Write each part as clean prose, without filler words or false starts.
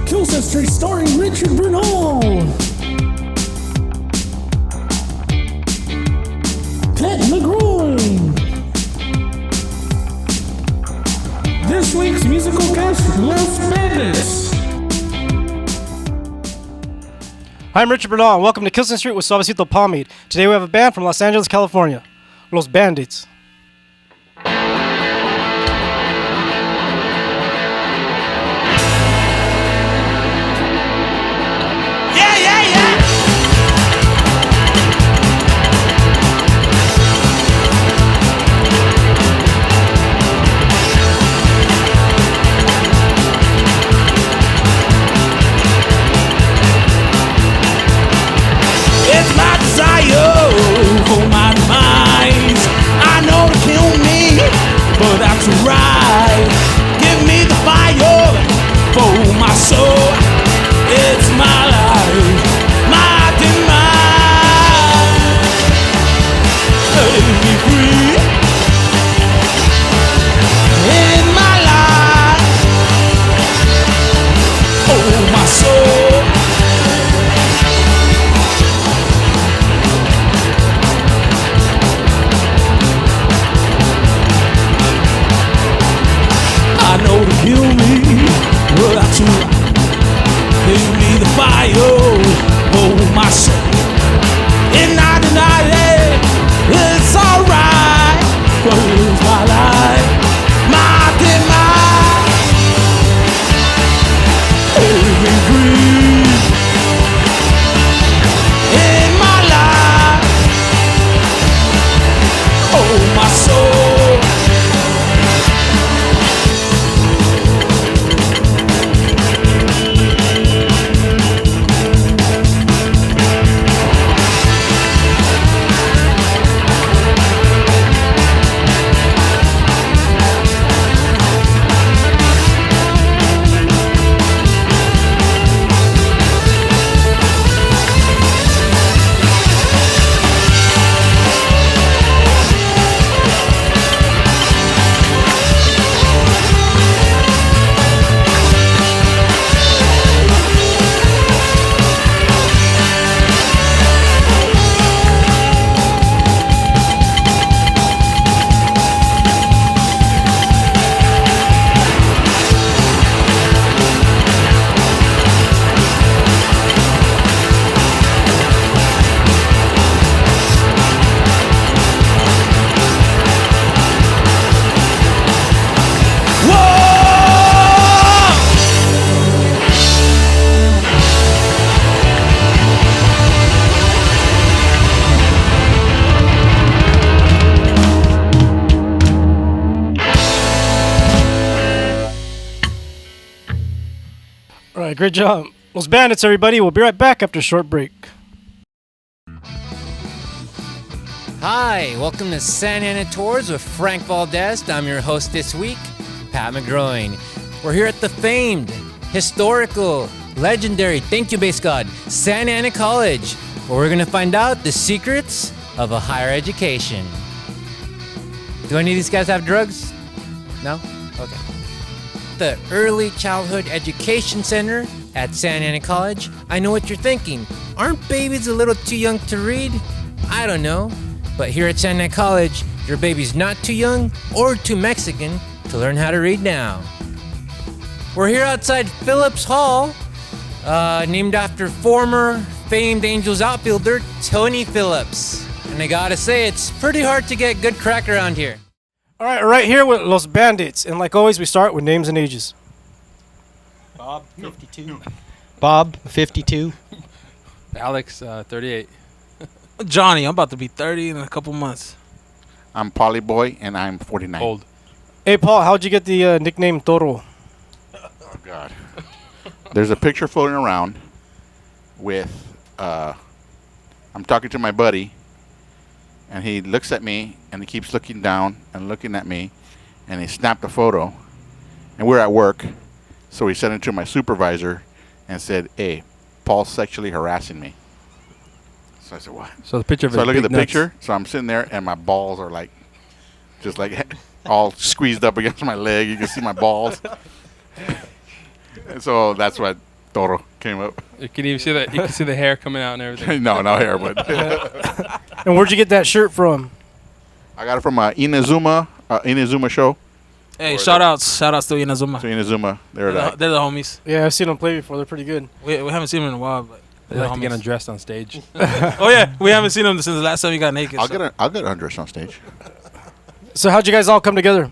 Kilson Street starring Richard Bernal. Pat McGroin. This week's musical cast, Los Bandits. Hi, I'm Richard Bernal, and welcome to Kilson Street with Suavecito Pomade. Today we have a band from Los Angeles, California, Los Bandits. It's my desire for my demise. I know to kill me, but that's right. Give me the fire for my soul. It's my life, my demise. Let me free in my life. Oh, my soul. I know to kill me, but that's right. Give me the fire, oh my soul. And I deny it, it's alright. Cause my life, my demise. Let me breathe in my life. Oh my soul. All right, great job. Los Bandits, everybody. We'll be right back after a short break. Hi, welcome to Santa Ana Tours with Frank Valdez. I'm your host this week, Pat McGroin. We're here at the famed, historical, legendary, thank you, base god, Santa Ana College, where we're going to find out the secrets of a higher education. Do any of these guys have drugs? No? Okay. The Early Childhood Education Center at Santa Ana College. I know what you're thinking. Aren't babies a little too young to read? I don't know. But here at Santa Ana College, your baby's not too young or too Mexican to learn how to read now. We're here outside Phillips Hall, named after former famed Angels outfielder Tony Phillips. And I gotta say, it's pretty hard to get good crack around here. All right, right here with Los Bandits. And like always, we start with names and ages. Bob, 52. Bob, 52. Alex, 38. Johnny, I'm about to be 30 in a couple months. I'm Polly Boy, and I'm 49. Old. Hey, Paul, how'd you get the nickname Toro? Oh, God. There's a picture floating around with, I'm talking to my buddy, and he looks at me, and he keeps looking down and looking at me, and he snapped a photo, and we're at work, so he sent it to my supervisor and said, hey, Paul's sexually harassing me. So I said, what? So the picture of So I look at the nuts. picture, so I'm sitting there, and my balls are like, just like all squeezed up against my leg. You can see my balls. And so that's what Toro came up. You can even see that. You can see the hair coming out and everything. No hair, but And where'd you get that shirt from? I got it from Inazuma show. Hey, shout outs to Inazuma. So Inazuma, they're They're that. the homies. Yeah, I've seen them play before. They're pretty good. We haven't seen them in a while, but They they're like to get homies. undressed on stage. Oh yeah, we haven't seen them since the last time we got naked. I'll get undressed on stage. So how'd you guys all come together?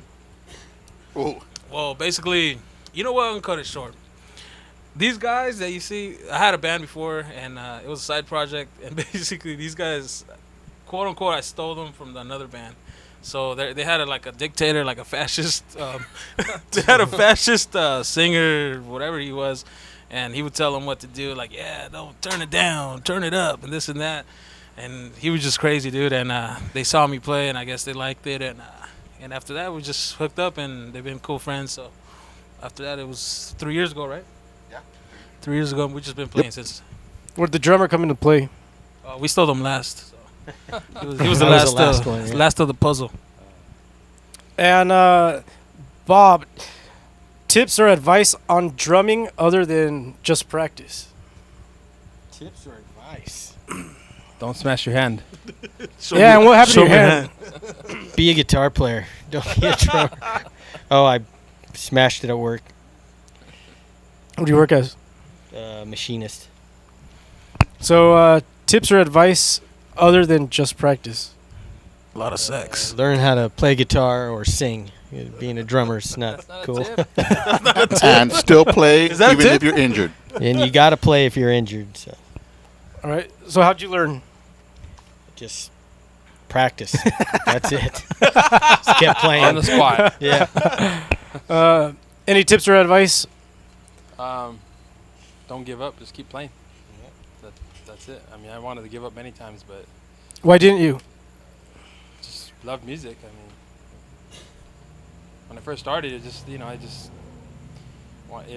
Ooh. Well, basically, you know what? I'm gonna cut it short. These guys that you see, I had a band before, and it was a side project. And basically, these guys, quote unquote, I stole them from another band. So they had a dictator, like a fascist. They had a fascist singer, whatever he was, and he would tell them what to do. Like, yeah, don't turn it down, turn it up, and this and that. And he was just crazy, dude. And they saw me play, and I guess they liked it. And after that, we just hooked up, and they've been cool friends. So after that, it was 3 years ago, right? Yeah. 3 years ago, we've just been playing since. Where'd the drummer come into play? We stole them last. So. He was the That was last, the last one, yeah. last of the puzzle. And Bob, tips or advice on drumming other than just practice? Tips or advice? Don't smash your hand. Yeah, and what happened to your hand? Be a guitar player. Don't be a drummer. Oh, I smashed it at work. What do you work as? Machinist. So tips or advice other than just practice? A lot of sex. Learn how to play guitar or sing. Being a drummer's not cool. And still play Is that a even tip? if you're injured. And you got to play if you're injured. So All right. So how'd you learn? just practice. That's it. Just kept playing. On the spot. Yeah. Any tips or advice? Don't give up. Just keep playing. That's it. I mean, I wanted to give up many times, but Why didn't you? just love music. I mean, when I first started, it just it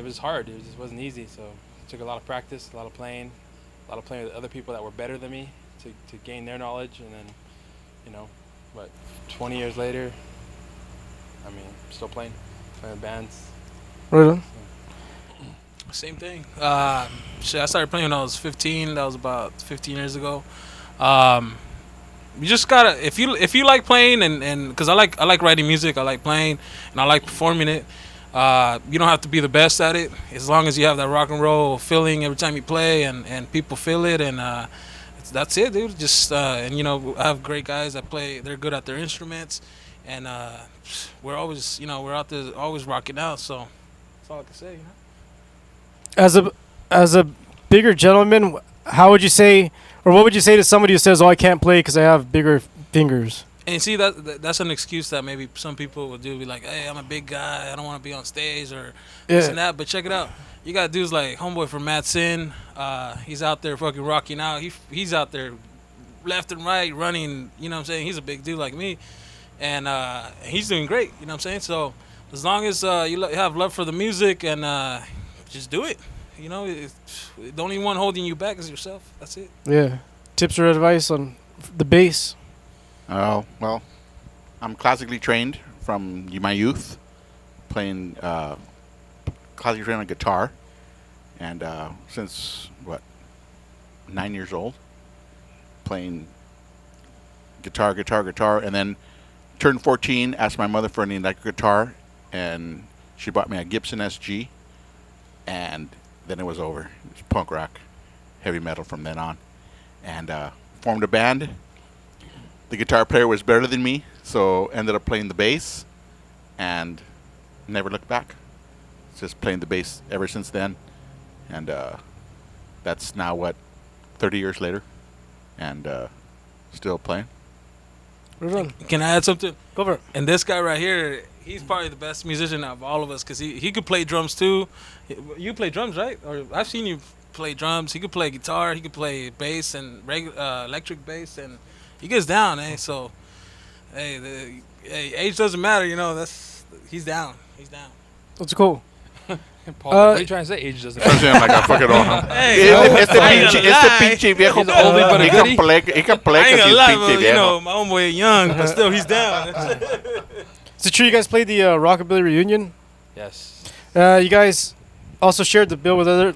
was hard. It just wasn't easy. So it took a lot of practice, a lot of playing with other people that were better than me to gain their knowledge, and then, but 20 years later, I mean, still playing with bands. Right on. Same thing. Shit, I started playing when I was 15. That was about 15 years ago. You just gotta, if you like playing, and because I like writing music, I like playing, and I like performing it. You don't have to be the best at it, as long as you have that rock and roll feeling every time you play, and people feel it, and that's it, dude. Just and I have great guys that play. They're good at their instruments, and we're always we're out there always rocking out. So that's all I can say. As a bigger gentleman, how would you say, or what would you say to somebody who says, "Oh, I can't play because I have bigger fingers"? And see, that's an excuse that maybe some people would do. Be like, hey, I'm a big guy. I don't want to be on stage or this and that. But check it out. You got dudes like homeboy from Matt Sin. He's out there fucking rocking out. He's out there left and right running. You know what I'm saying? He's a big dude like me. And he's doing great. You know what I'm saying? So as long as you have love for the music and just do it. The only one holding you back is yourself. That's it. Yeah. Tips or advice on the bass? Oh, well, I'm classically trained from my youth, playing classically trained on guitar, and since 9 years old, playing guitar, and then turned 14, asked my mother for an electric guitar, and she bought me a Gibson SG, and then it was over. It was punk rock, heavy metal from then on, and formed a band. The guitar player was better than me, so ended up playing the bass, and never looked back. Just playing the bass ever since then, and that's now 30 years later, and still playing. Right on. Can I add something? Go for it. And this guy right here, he's probably the best musician out of all of us because he could play drums too. You play drums, right? Or I've seen you play drums. He could play guitar. He could play bass and electric bass, and he gets down, eh? So, hey, age doesn't matter, he's down. He's down. That's cool. Paul, what are you trying to say? Age doesn't matter. I'm saying like I fucking don't know. Hey, Pinche viejo. He's oldie but a He can goodie. play I ain't because gonna he's lie, pinche but, viejo. my homeboy young, but still he's down. Is it true you guys played the Rockabilly reunion? Yes. You guys also shared the bill with other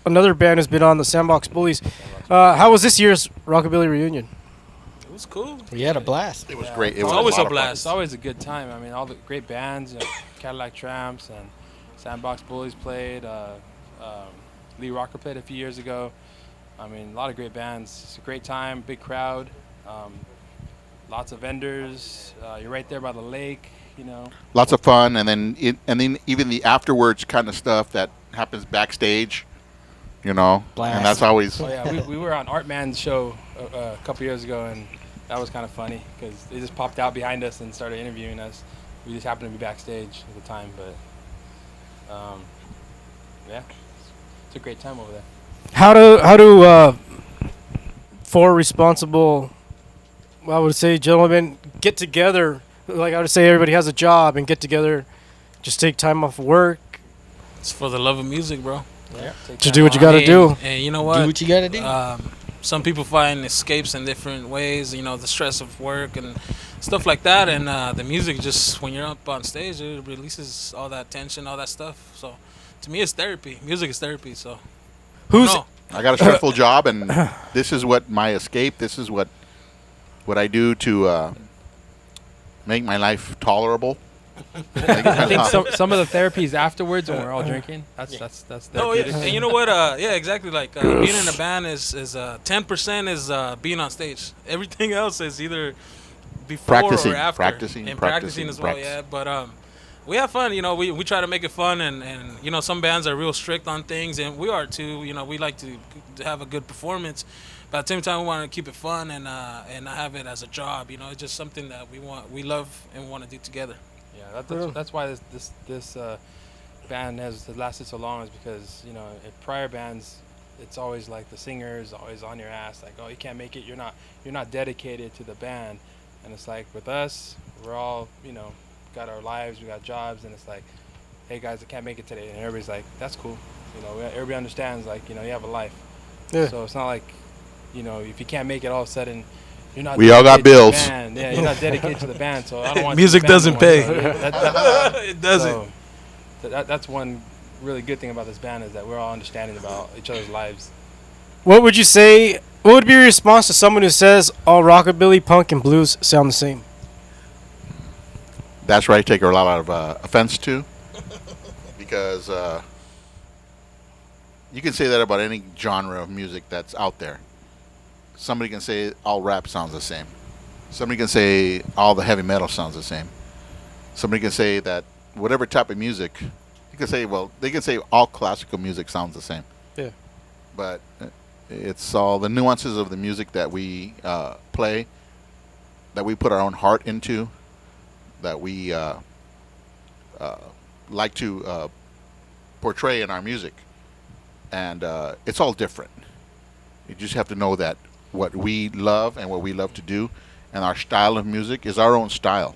another band who's been on the Sandbox Bullies. How was this year's Rockabilly reunion? It was cool. We had a blast. It was great. It It's was always lot a of fun. blast. It's always a good time. I mean, all the great bands, Cadillac Tramps and Sandbox Bullies played. Lee Rocker played a few years ago. I mean, a lot of great bands. It's a great time, big crowd, lots of vendors. You're right there by the lake, Lots of fun, and then even the afterwards kind of stuff that happens backstage, Blast. and that's always Oh yeah, we were on Art Man's show a couple years ago, and that was kind of funny because they just popped out behind us and started interviewing us. We just happened to be backstage at the time, but yeah, it's a great time over there. How do four responsible, I would say, gentlemen get together? Like I would say, everybody has a job and get together, just take time off work It's for the love of music, bro. Take to time do what you off. got to do. And you know Do what? what you gotta do. Some people find escapes in different ways, the stress of work and stuff like that. And the music just, when you're up on stage, it releases all that tension, all that stuff. So to me, it's therapy. Music is therapy. So Who's no. I got a stressful job, and this is what my escape. This is what I do to make my life tolerable. I think some of the therapies afterwards when we're all drinking. That's No, yeah, therapeutic. and you know what? Yeah, exactly. Like being in a band is 10% is being on stage. Everything else is either before Practicing, or after. practicing, and practicing, practicing as well. practice. Yeah, but we have fun. We try to make it fun, and some bands are real strict on things, and we are too. We like to have a good performance, but at the same time we want to keep it fun and not have it as a job. It's just something that we love and want to do together. Yeah, that's why this band has lasted so long, is because in prior bands, it's always like the singer is always on your ass, like, oh, you can't make it, you're not dedicated to the band, and it's like with us, we're all got our lives, we got jobs, and it's like, hey guys, I can't make it today, and everybody's like, that's cool, everybody understands, like, you have a life. Yeah. So it's not like if you can't make it, all of a sudden you're not We all got dedicated to the bills. band. Yeah, you're not dedicated to the band, so I don't want Music the band doesn't anymore. pay. So It doesn't. that's one really good thing about this band, is that we're all understanding about each other's lives. What would you say? What would be your response to someone who says all rockabilly, punk, and blues sound the same? That's right. Take a lot of offense to, because you can say that about any genre of music that's out there. Somebody can say all rap sounds the same. Somebody can say all the heavy metal sounds the same. Somebody can say that whatever type of music, you can say, they can say all classical music sounds the same. Yeah. But it's all the nuances of the music that we play, that we put our own heart into, that we like to portray in our music. And it's all different. You just have to know that what we love and what we love to do and our style of music is our own style.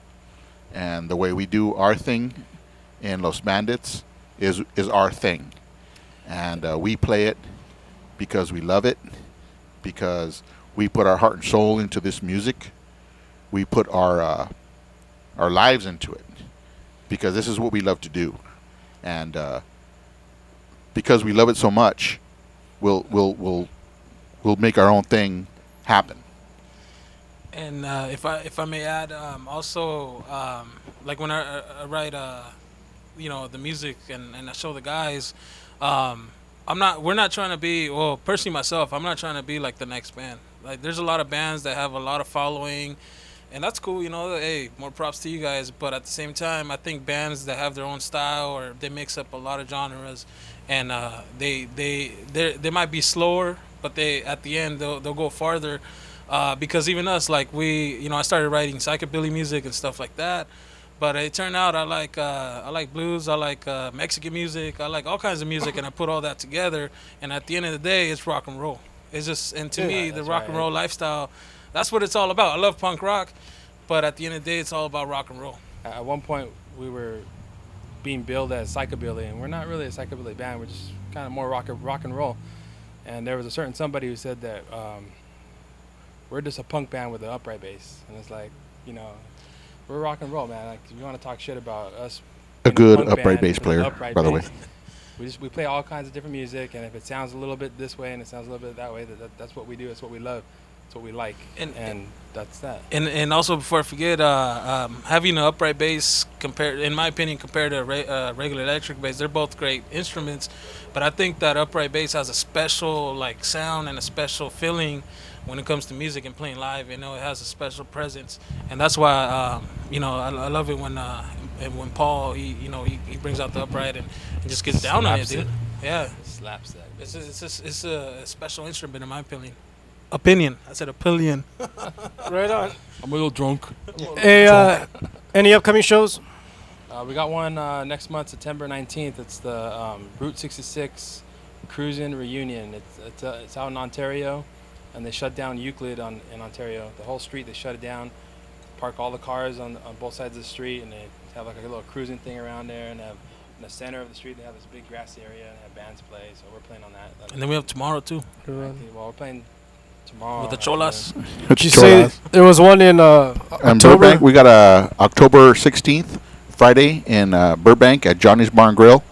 And the way we do our thing in Los Bandits is our thing. And we play it because we love it, because we put our heart and soul into this music. We put our lives into it, because this is what we love to do. And because we love it so much, we'll make our own thing happen. And if I may add, also like when I write the music and I show the guys, we're not trying to be, personally myself, I'm not trying to be like the next band. Like there's a lot of bands that have a lot of following, and that's cool, hey, more props to you guys. But at the same time, I think bands that have their own style, or they mix up a lot of genres, and they might be slower, but they at the end they'll go farther, because even us, like I started writing psychobilly music and stuff like that, but it turned out I like blues, I like Mexican music, I like all kinds of music, and I put all that together, and at the end of the day, it's rock and roll. It's just, and to me, the rock and roll lifestyle, that's what it's all about. I love punk rock, but at the end of the day, it's all about rock and roll. At one point, we were being billed as psychobilly, and we're not really a psychobilly band. We're just kind of more rock and roll. And there was a certain somebody who said that we're just a punk band with an upright bass, and it's like, we're rock and roll, man. Like, if you want to talk shit about us, A being good punk upright band bass with an player, upright by the way. bass, we play all kinds of different music, and if it sounds a little bit this way and it sounds a little bit that way, that's what we do. That's what we love. That's what we like, and that's that. And also, before I forget, having an upright bass in my opinion, compared to regular electric bass, they're both great instruments. But I think that upright bass has a special like sound and a special feeling when it comes to music and playing live. You know, it has a special presence, and that's why I love it when Paul he brings out the upright and just gets down on it, dude. Yeah, Slaps that. It's a special instrument in my opinion. I said opinion. Right on. I'm a little drunk. Hey, any upcoming shows? We got one next month, September 19th. It's the Route 66 Cruisin' Reunion. It's out in Ontario, and they shut down Euclid in Ontario. The whole street, they shut it down, park all the cars on both sides of the street, and they have like a little cruising thing around there, and have in the center of the street they have this big grassy area and have bands play. So we're playing on that. And then we have tomorrow too. Well, we're playing tomorrow with the Cholas. Did you say there was one in In October? Burbank, we got October 16th, Friday, in Burbank at Johnny's Bar and Grill.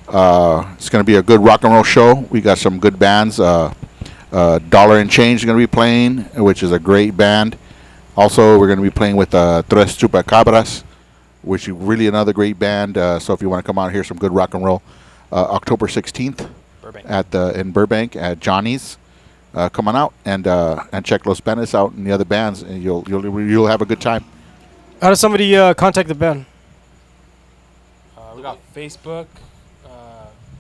It's going to be a good rock and roll show. We got some good bands. Dollar and Change is going to be playing, which is a great band. Also, we're going to be playing with Tres Chupacabras, which is really another great band. So if you want to come out and hear some good rock and roll, October 16th in Burbank at Johnny's. Come on out and check Los Bandits out and the other bands, and you'll have a good time. How does somebody contact the band? We got Facebook.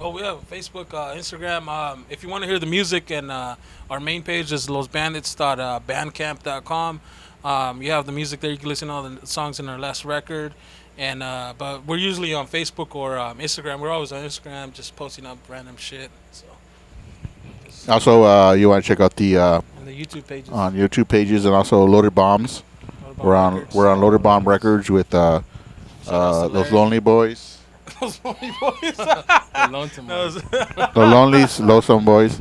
We have Facebook, Instagram. If you want to hear the music, and our main page is losbandits.bandcamp.com. You have the music there. You can listen to all the songs in our last record. And but we're usually on Facebook or Instagram. We're always on Instagram, just posting up random shit. So. Also, you want to check out the YouTube pages. On YouTube pages, and also Loaded Bombs. We're on Loaded Bomb Records with those Lonely Boys. Those Lonely Boys. The Lonesome Boys. The Lonely's Lonesome Boys.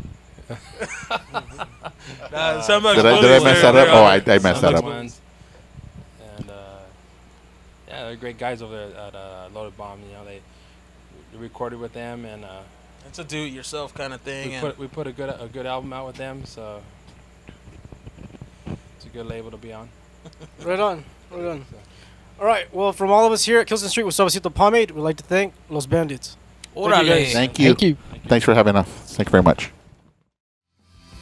Did I mess that up? Oh, I messed that up. And yeah, they're great guys over there at Loaded Bomb. You know, they recorded with them, and it's a do-it-yourself kind of thing. We put a good album out with them, so it's a good label to be on. Right on. All right. Well, from all of us here at Kilson Street with Suavecito Pomade, we'd like to thank Los Bandits. Órale. Thank you. Thanks for having us. Thank you very much.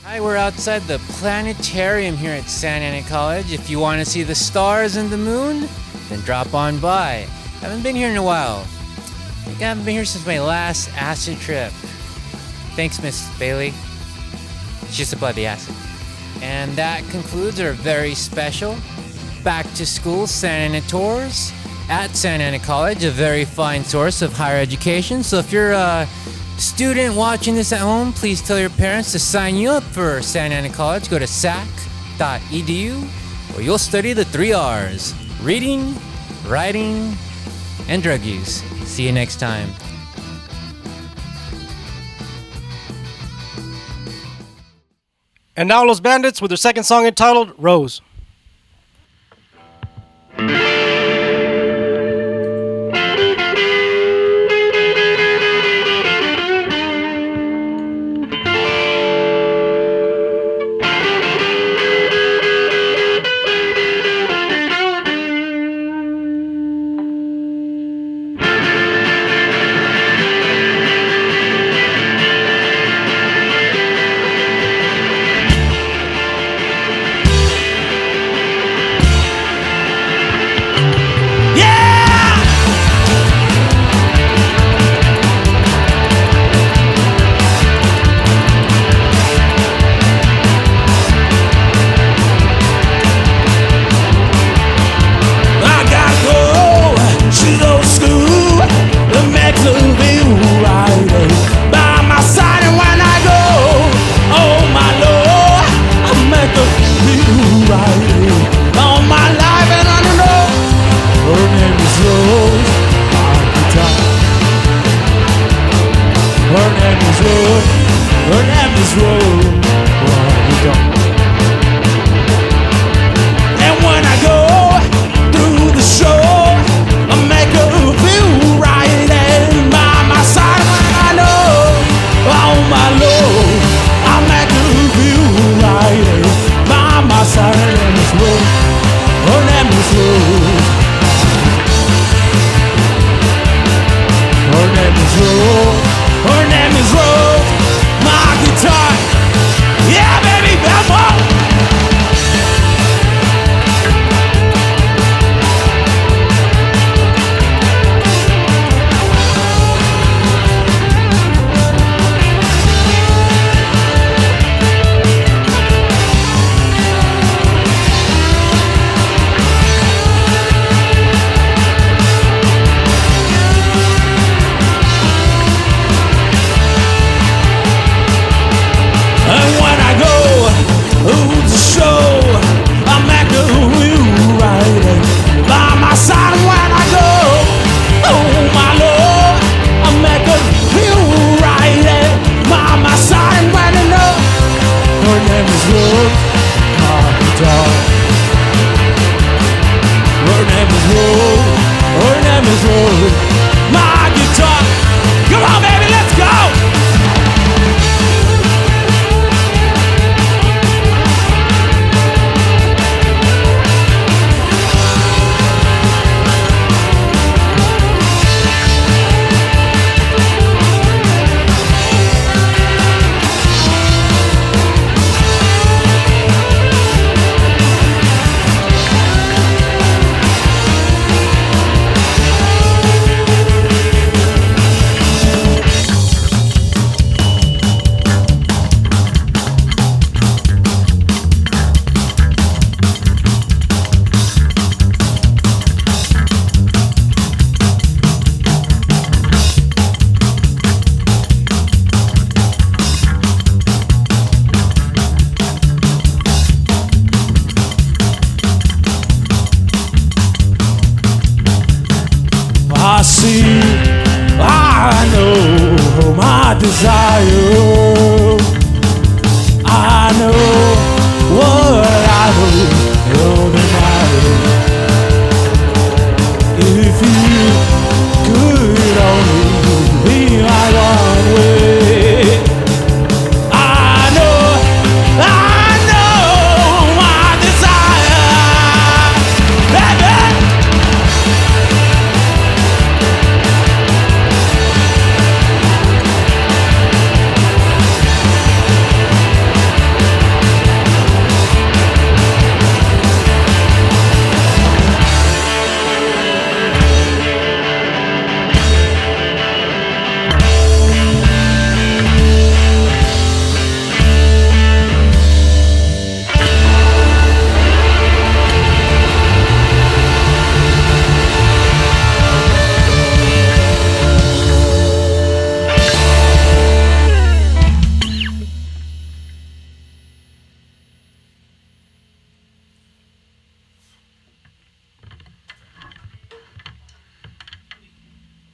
Hi, we're outside the planetarium here at Santa Ana College. If you want to see the stars and the moon, then drop on by. Haven't been here in a while. I think I haven't been here since my last acid trip. Thanks, Miss Bailey. She supplied the acid. And that concludes our very special Back to School Santa Ana Tours at Santa Ana College, a very fine source of higher education. So if you're a student watching this at home, please tell your parents to sign you up for Santa Ana College. Go to sac.edu, where you'll study the 3 R's: reading, writing, and drug use. See you next time. And now Los Bandits with their second song entitled Rose. I desire.